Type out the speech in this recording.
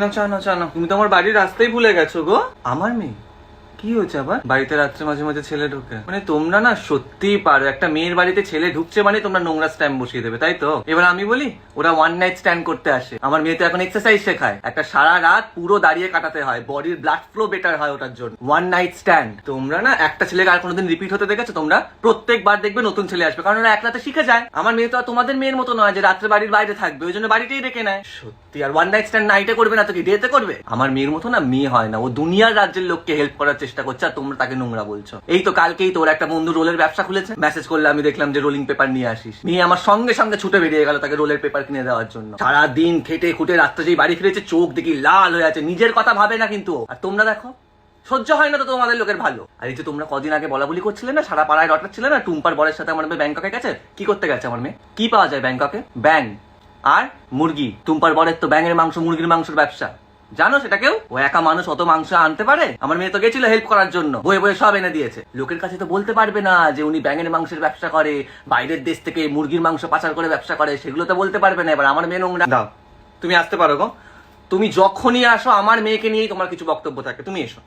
না চা না চা না, তুমি তো আমার বাড়ির রাস্তায় ভুলে গেছো গো। আমার মেয়ে কি হয়েছে আবার? বাড়িতে রাত্রে মাঝে মাঝে ছেলে ঢোকে, মানে তোমরা না সত্যিই পারো। একটা মেয়ের বাড়িতে ছেলে ঢুকছে মানে তোমরা নোংরা স্ট্যাম্প বসিয়ে দেবে, তাই তো? এবার আমি বলি, ওরা ওয়ান নাইট স্ট্যান্ড করতে আসে। আমার মেয়ে তো এখন এক্সারসাইজ শেখায়, একটা সারা রাত পুরো দাঁড়িয়ে কাটাতে হয়, বডির ব্লাড ফ্লো বেটার হয় ওটার জন্য। One night stand. তোমরা না একটা ছেলেকে আর কোনোদিন রিপিট হতে দেখেছো? তোমরা প্রত্যেকবার দেখবে নতুন ছেলে আসবে, কারণ ওরা এক রাতে শিখে যায়। আমার মেয়ে তো আর তোমাদের মেয়ের মতো নয় যে রাত্রে বাড়ির বাইরে থাকবে, ওই জন্য বাড়িতেই রেখে নেয়। সত্যি। আর ওয়ান নাইট স্ট্যান্ড নাইটে করবে না তো কি ডেতে করবে? আমার মেয়ের মতো না মেয়ে হয় না, ও দুনিয়ার রাজ্যের লোককে হেল্প করার চেষ্টা করছে, আর তোমরা তাকে নোংরা বলছো। এই তো কালকেই তোর একটা বন্ধু রোলের ব্যবসা খুলেছে, মেসেজ করলে আমি দেখলাম যে রোলিং পেপার নিয়ে আসিস। মেয়ে আমার সঙ্গে সঙ্গে ছুটে বেরিয়ে গেল তাকে রোলের পেপার কিনে দেওয়ার জন্য। সারাদিন খেটে খুটে রাত্রে যেই বাড়ি ফিরেছে চোখ দেখি লাল হয়ে আছে, নিজের কথা ভাবে না কিন্তু। আর তোমরা দেখো, সহ্য হয় না তো তোমাদের লোকের ভালো। আর এই যে তোমরা কদিন আগে বলা বলি করছিলে না, সারা পাড়ায় রটাচ্ছিলে না টুম্পার বরের সাথে আমার মেয়ে ব্যাংককে গেছে। কি করতে গেছে আমার মেয়ে? কি পাওয়া যায় ব্যাংককে? ব্যাং আর মুরগি। টুম্পার বরের তো ব্যাঙের মাংস মুরগির মাংসের ব্যবসা, জানো সেটা কেউ? ও একা মানুষ অত মাংস আনতে পারে? আমার মেয়ে তো গেছিল হেল্প করার জন্য, বয়ে বয়ে সব এনে দিয়েছে। লোকের কাছে তো বলতে পারবে না যে উনি ব্যাঙের মাংসের ব্যবসা করে, বাইরের দেশ থেকে মুরগির মাংস পাচার করে ব্যবসা করে, সেগুলো তো বলতে পারবে না। এবার আমার মেয়ে নোংরা। দাও, তুমি আসতে পারো গো। তুমি যখনই আসো আমার মেয়েকে নিয়েই তোমার কিছু বক্তব্য থাকে, তুমি এসো।